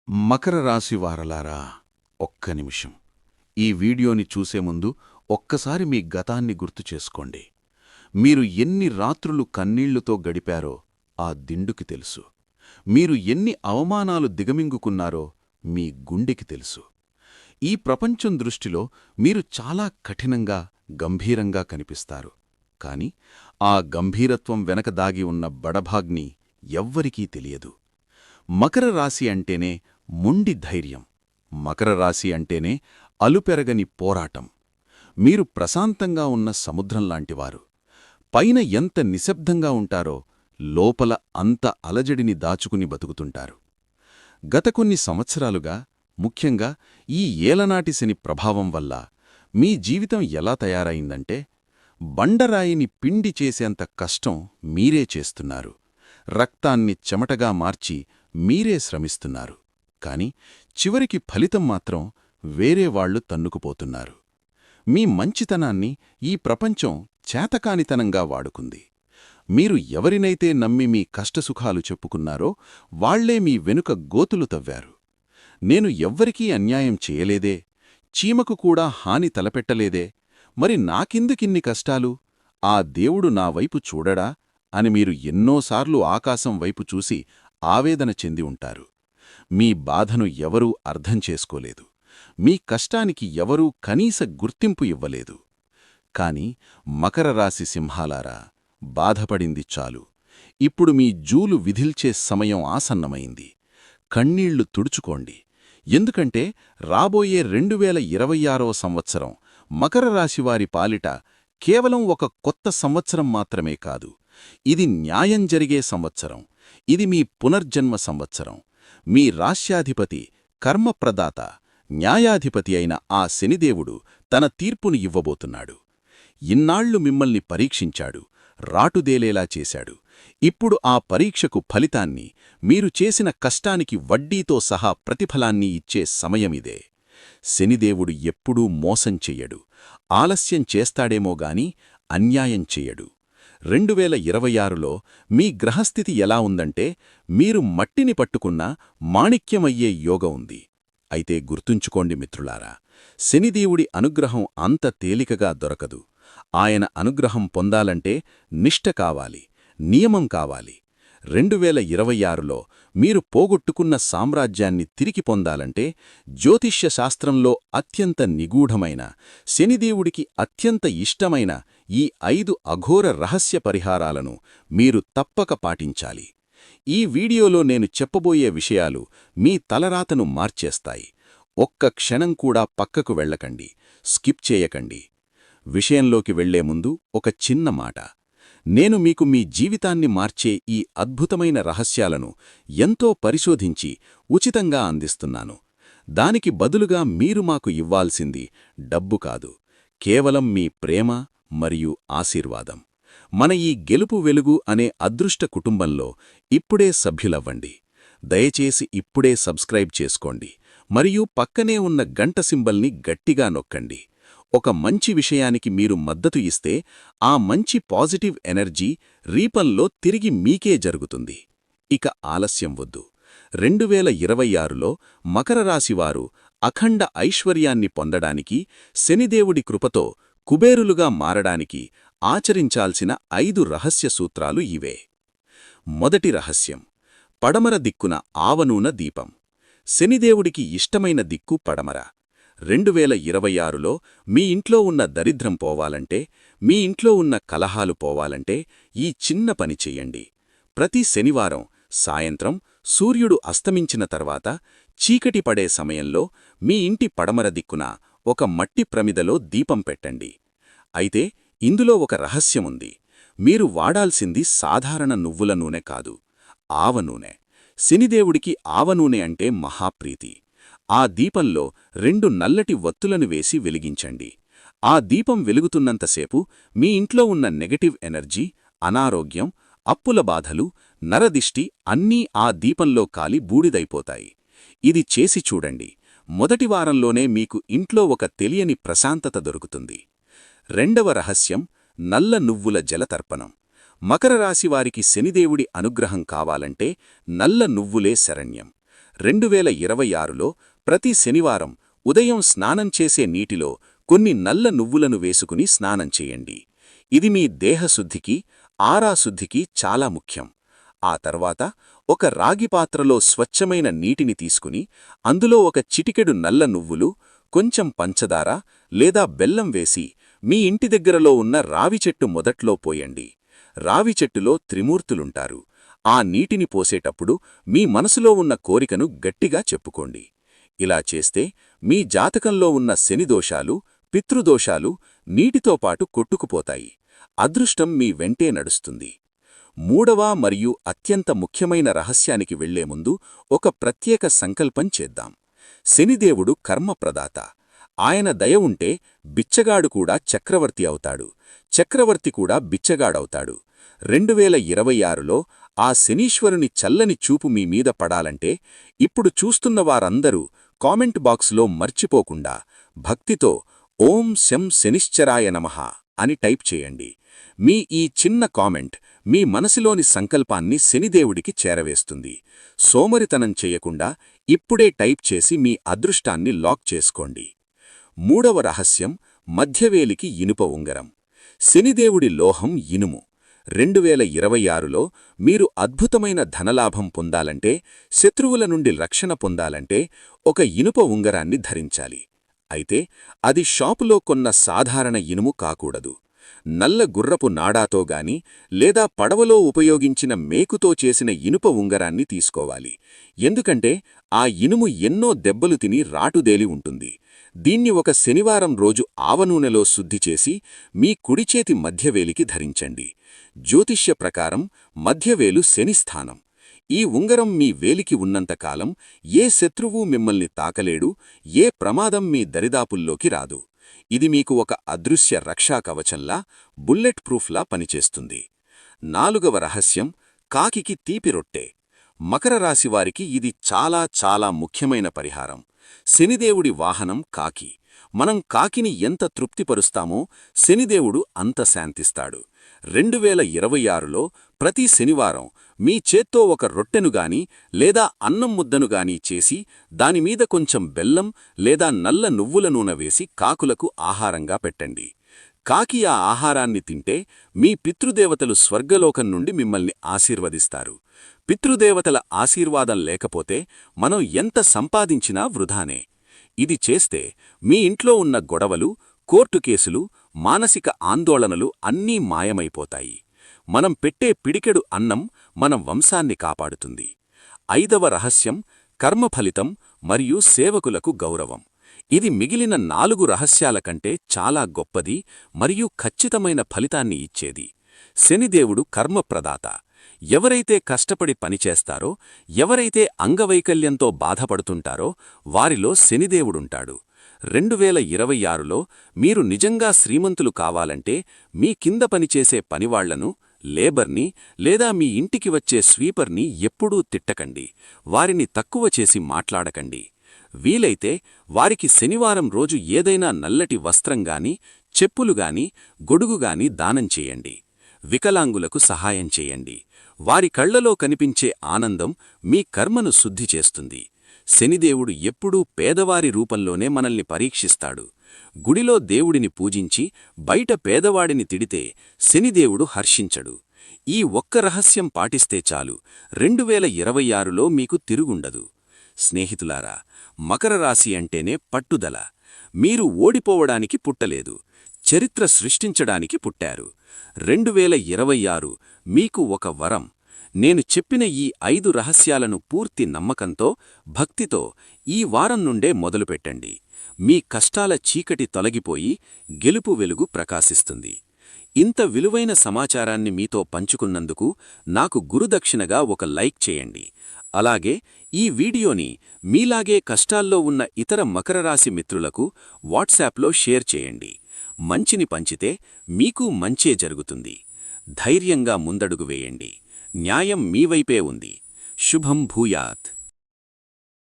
మకర రాశి వారలారా, ఒక్క నిమిషం ఈ వీడియోని చూసే ముందు ఒక్కసారి మీ గతాన్ని గుర్తు చేసుకోండి. మీరు ఎన్ని రాత్రులు కన్నీళ్లుతో గడిపారో ఆ దిండుకి తెలుసు. మీరు ఎన్ని అవమానాలు దిగమింగుకున్నారో మీ గుండెకి తెలుసు. ఈ ప్రపంచం దృష్టిలో మీరు చాలా కఠినంగా, గంభీరంగా కనిపిస్తారు. కాని ఆ గంభీరత్వం వెనక దాగి ఉన్న బడభాగ్ని ఎవ్వరికీ తెలియదు. మకర రాశి అంటేనే మొండి ధైర్యం. మకర రాశి అంటేనే అలుపెరగని పోరాటం. మీరు ప్రశాంతంగా ఉన్న సముద్రంలాంటివారు. పైన ఎంత నిశ్శబ్దంగా ఉంటారో లోపల అంత అలజడిని దాచుకుని బతుకుతుంటారు. గత కొన్ని సంవత్సరాలుగా, ముఖ్యంగా ఈ ఏలనాటి శని ప్రభావం వల్ల మీ జీవితం ఎలా తయారైందంటే, బండరాయిని పిండి చేసేంత కష్టం మీరే చేస్తున్నారు. రక్తాన్ని చెమటగా మార్చి మీరే శ్రమిస్తున్నారు. కాని చివరికి ఫలితం మాత్రం వేరేవాళ్లు తన్నుకుపోతున్నారు. మీ మంచితనాన్ని ఈ ప్రపంచం చేతకానితనంగా వాడుకుంది. మీరు ఎవరినైతే నమ్మి మీ కష్టసుఖాలు చెప్పుకున్నారో వాళ్లే మీ వెనుక గోతులు తవ్వారు. నేను ఎవ్వరికీ అన్యాయం చేయలేదే, చీమకు కూడా హాని తలపెట్టలేదే, మరి నాకిందుకిన్ని కష్టాలు, ఆ దేవుడు నా వైపు చూడడా అని మీరు ఎన్నోసార్లు ఆకాశం వైపు చూసి ఆవేదన చెంది ఉంటారు. మీ బాధను ఎవరూ అర్థం చేసుకోలేదు. మీ కష్టానికి ఎవరూ కనీస గుర్తింపు ఇవ్వలేదు. కాని మకర రాశి సింహాలారా, బాధపడింది చాలు. ఇప్పుడు మీ జూలు విధిల్చే సమయం ఆసన్నమైంది. కన్నీళ్లు తుడుచుకోండి. ఎందుకంటే రాబోయే 2026వ సంవత్సరం మకర రాశివారి పాలిట కేవలం ఒక కొత్త సంవత్సరం మాత్రమే కాదు. ఇది న్యాయం జరిగే సంవత్సరం. ఇది మీ పునర్జన్మ సంవత్సరం. మీ రాశ్యాధిపతి, కర్మప్రదాత, న్యాయాధిపతి అయిన ఆ శనిదేవుడు తన తీర్పును ఇవ్వబోతున్నాడు. ఇన్నాళ్లు మిమ్మల్ని పరీక్షించాడు, రాటుదేలేలా చేశాడు. ఇప్పుడు ఆ పరీక్షకు ఫలితాన్ని, మీరు చేసిన కష్టానికి వడ్డీతో సహా ప్రతిఫలాన్ని ఇచ్చే సమయమిదే. శనిదేవుడు ఎప్పుడూ మోసం చెయ్యడు. ఆలస్యం చేస్తాడేమోగాని అన్యాయం చెయ్యడు. 2026లో మీ గ్రహస్థితి ఎలా ఉందంటే, మీరు మట్టిని పట్టుకున్నా మాణిక్యమయ్యే యోగం ఉంది. అయితే గుర్తుంచుకోండి మిత్రులారా, శనిదేవుడి అనుగ్రహం అంత తేలికగా దొరకదు. ఆయన అనుగ్రహం పొందాలంటే నిష్ఠ కావాలి, నియమం కావాలి. 2026లో మీరు పోగొట్టుకున్న సామ్రాజ్యాన్ని తిరిగి పొందాలంటే, జ్యోతిష్య శాస్త్రంలో అత్యంత నిగూఢమైన, శనిదేవుడికి అత్యంత ఇష్టమైన ఈ 5 అఘోర రహస్య పరిహారాలను మీరు తప్పక పాటించాలి. ఈ వీడియోలో నేను చెప్పబోయే విషయాలు మీ తలరాతను మార్చేస్తాయి. ఒక్క క్షణం కూడా పక్కకు వెళ్ళకండి, స్కిప్ చేయకండి. విషయంలోకి వెళ్లే ముందు ఒక చిన్న మాట. నేను మీకు మీ జీవితాన్ని మార్చే ఈ అద్భుతమైన రహస్యాలను ఎంతో పరిశోధించి ఉచితంగా అందిస్తున్నాను. దానికి బదులుగా మీరు మాకు ఇవ్వాల్సింది డబ్బు కాదు, కేవలం మీ ప్రేమ మరియు ఆశీర్వాదం. మన ఈ గెలుపు వెలుగు అనే అదృష్ట కుటుంబంలో ఇప్పుడే సభ్యులవ్వండి. దయచేసి ఇప్పుడే సబ్స్క్రైబ్ చేసుకోండి మరియు పక్కనే ఉన్న గంట సింబల్ని గట్టిగా నొక్కండి. ఒక మంచి విషయానికి మీరు మద్దతు ఇస్తే ఆ మంచి పాజిటివ్ ఎనర్జీ రీపంలో తిరిగి మీకే జరుగుతుంది. ఇక ఆలస్యం వద్దు. 2026లో మకర రాశివారు అఖండ ఐశ్వర్యాన్ని పొందడానికి, శనిదేవుడి కృపతో కుబేరులుగా మారడానికి ఆచరించాల్సిన 5 రహస్య సూత్రాలు ఇవే. మొదటి రహస్యం: పడమర దిక్కున ఆవనూన దీపం. శనిదేవుడికి ఇష్టమైన దిక్కు పడమర. 2026లో మీ ఇంట్లో ఉన్న దరిద్రం పోవాలంటే, మీ ఇంట్లో ఉన్న కలహాలు పోవాలంటే ఈ చిన్న పని చెయ్యండి. ప్రతి శనివారం సాయంత్రం సూర్యుడు అస్తమించిన తర్వాత చీకటి పడే సమయంలో మీ ఇంటి పడమర దిక్కున ఒక మట్టి ప్రమిదలో దీపం పెట్టండి. అయితే ఇందులో ఒక రహస్యముంది. మీరు వాడాల్సింది సాధారణ నువ్వుల నూనె కాదు, ఆవనూనె. శనిదేవుడికి ఆవనూనె అంటే మహాప్రీతి. ఆ దీపంలో 2 నల్లటి వత్తులను వేసి వెలిగించండి. ఆ దీపం వెలుగుతున్నంతసేపు మీ ఇంట్లో ఉన్న నెగటివ్ ఎనర్జీ, అనారోగ్యం, అప్పుల బాధలు, నరదిష్టి అన్నీ ఆ దీపంలో కాలి బూడిదైపోతాయి. ఇది చేసి చూడండి. మొదటి వారంలోనే మీకు ఇంట్లో ఒక తెలియని ప్రశాంతత దొరుకుతుంది. రెండవ రహస్యం: నల్ల నువ్వుల జలతర్పణం. మకర రాశివారికి శనిదేవుడి అనుగ్రహం కావాలంటే నల్ల నువ్వులే శరణ్యం. 2026లో ప్రతి శనివారం ఉదయం స్నానం చేసే నీటిలో కొన్ని నల్ల నువ్వులను వేసుకుని స్నానం చేయండి. ఇది మీ దేహశుద్ధికి, ఆరాశుద్ధికి చాలా ముఖ్యం. ఆ తర్వాత ఒక రాగి పాత్రలో స్వచ్ఛమైన నీటిని తీసుకుని అందులో ఒక చిటికెడు నల్ల నువ్వులు, కొంచెం పంచదార లేదా బెల్లం వేసి మీ ఇంటి దగ్గరలో ఉన్న రావి చెట్టు మొదట్లో పోయండి. రావి చెట్టులో త్రిమూర్తులుంటారు. ఆ నీటిని పోసేటప్పుడు మీ మనసులో ఉన్న కోరికను గట్టిగా చెప్పుకోండి. ఇలా చేస్తే మీ జాతకంలో ఉన్న శనిదోషాలు, పితృదోషాలు నీటితో పాటు కొట్టుకుపోతాయి. అదృష్టం మీ వెంటే నడుస్తుంది. మూడవ మరియు అత్యంత ముఖ్యమైన రహస్యానికి వెళ్లే ముందు ఒక ప్రత్యేక సంకల్పం చేద్దాం. శనిదేవుడు కర్మప్రదాత. ఆయన దయ ఉంటే బిచ్చగాడు కూడా చక్రవర్తి అవుతాడు, చక్రవర్తి కూడా బిచ్చగాడవుతాడు. 2026లో ఆ శనీశ్వరుని చల్లని చూపు మీ మీద పడాలంటే ఇప్పుడు చూస్తున్న వారందరూ కామెంట్ బాక్స్లో మర్చిపోకుండా భక్తితో ఓం శం శనిశ్చరాయ నమః అని టైప్ చేయండి. మీ ఈ చిన్న కామెంట్ మీ మనసులోని సంకల్పాన్ని శనిదేవుడికి చేరవేస్తుంది. సోమరితనం చేయకుండా ఇప్పుడే టైప్ చేసి మీ అదృష్టాన్ని లాక్ చేసుకోండి. మూడవ రహస్యం, మధ్యవేలికి ఇనుప ఉంగరం. శనిదేవుడి లోహం ఇనుము. 2026లో మీరు అద్భుతమైన ధనలాభం పొందాలంటే, శత్రువుల నుండి రక్షణ పొందాలంటే ఒక ఇనుప ఉంగరాన్ని ధరించాలి. అయితే అది షాపులో కొన్న సాధారణ ఇనుము కాకూడదు. నల్ల గుర్రపు నాడాతో గాని లేదా పడవలో ఉపయోగించిన మేకుతో చేసిన ఇనుప ఉంగరాన్ని తీసుకోవాలి. ఎందుకంటే ఆ ఇనుము ఎన్నో దెబ్బలు తిని రాటుదేలి ఉంటుంది. దీన్ని ఒక శనివారం రోజు ఆవనూనెలో శుద్ధి చేసి మీ కుడిచేతి మధ్యవేలికి ధరించండి. జ్యోతిష్య ప్రకారం మధ్యవేలు శనిస్థానం. ఈ ఉంగరం మీ వేలికి ఉన్నంతకాలం ఏ శత్రువూ మిమ్మల్ని తాకలేడు, ఏ ప్రమాదం మీ దరిదాపుల్లోకి రాదు. ఇది మీకు ఒక అదృశ్య రక్షా కవచంలా, బుల్లెట్ ప్రూఫ్లా పనిచేస్తుంది. నాలుగవ రహస్యం, కాకికి తీపి రొట్టె. మకర రాశివారికి ఇది చాలా చాలా ముఖ్యమైన పరిహారం. శనిదేవుడి వాహనం కాకి. మనం కాకిని ఎంత తృప్తిపరుస్తామో శనిదేవుడు అంత శాంతిస్తాడు. 2026లో ప్రతి శనివారం మీ చేత్తో ఒక రొట్టెనుగాని లేదా అన్నం ముద్దనుగాని చేసి దానిమీద కొంచెం బెల్లం లేదా నల్ల నువ్వుల నూనె వేసి కాకులకు ఆహారంగా పెట్టండి. కాకి ఆ ఆహారాన్ని తింటే మీ పితృదేవతలు స్వర్గలోకం నుండి మిమ్మల్ని ఆశీర్వదిస్తారు. పితృదేవతల ఆశీర్వాదం లేకపోతే మనం ఎంత సంపాదించినా వృధానే. ఇది చేస్తే మీ ఇంట్లో ఉన్న గొడవలు, కోర్టు కేసులు, మానసిక ఆందోళనలు అన్నీ మాయమైపోతాయి. మనం పెట్టే పిడికెడు అన్నం మన వంశాన్ని కాపాడుతుంది. ఐదవ రహస్యం, కర్మఫలితం మరియు సేవకులకు గౌరవం. ఇది మిగిలిన 4 రహస్యాల కంటే చాలా గొప్పది మరియు ఖచ్చితమైన ఫలితాన్ని ఇచ్చేది. శనిదేవుడు కర్మప్రదాత. ఎవరైతే కష్టపడి పనిచేస్తారో, ఎవరైతే అంగవైకల్యంతో బాధపడుతుంటారో వారిలో శనిదేవుడుంటాడు. 2026లో మీరు నిజంగా శ్రీమంతులు కావాలంటే మీ కింద పనిచేసే పనివాళ్లను, లేబర్ని లేదా మీ ఇంటికి వచ్చే స్వీపర్ని ఎప్పుడూ తిట్టకండి. వారిని తక్కువ చేసి మాట్లాడకండి. వీలైతే వారికి శనివారం రోజు ఏదైనా నల్లటి వస్త్రంగాని, చెప్పులుగాని, గొడుగుగాని దానం చేయండి. వికలాంగులకు సహాయం చేయండి. వారి కళ్లలో కనిపించే ఆనందం మీ కర్మను శుద్ధి చేస్తుంది. శనిదేవుడు ఎప్పుడూ పేదవారి రూపంలోనే మనల్ని పరీక్షిస్తాడు. గుడిలో దేవుడిని పూజించి బయట పేదవాడిని తిడితే శనిదేవుడు హర్షించడు. ఈ ఒక్క రహస్యం పాటిస్తే చాలు, 2026లో మీకు తిరుగుండదు. స్నేహితులారా, మకర రాశి అంటేనే పట్టుదల. మీరు ఓడిపోవడానికి పుట్టలేదు, చరిత్ర సృష్టించడానికి పుట్టారు. 2026 మీకు ఒక వరం. నేను చెప్పిన ఈ 5 రహస్యాలను పూర్తి నమ్మకంతో, భక్తితో ఈ వారం నుండే మొదలుపెట్టండి. మీ కష్టాల చీకటి తొలగిపోయి గెలుపు వెలుగు ప్రకాశిస్తుంది. ఇంత విలువైన సమాచారాన్ని మీతో పంచుకున్నందుకు నాకు గురుదక్షిణగా ఒక లైక్ చేయండి. అలాగే ఈ వీడియోని మీలాగే కష్టాల్లో ఉన్న ఇతర మకర రాశి మిత్రులకు వాట్సాప్లో షేర్ చేయండి. మంచిని పంచితే మీకు మంచే జరుగుతుంది. ధైర్యంగా ముందడుగు వేయండి. న్యాయం మీ వైపే ఉంది. శుభం భూయాత్.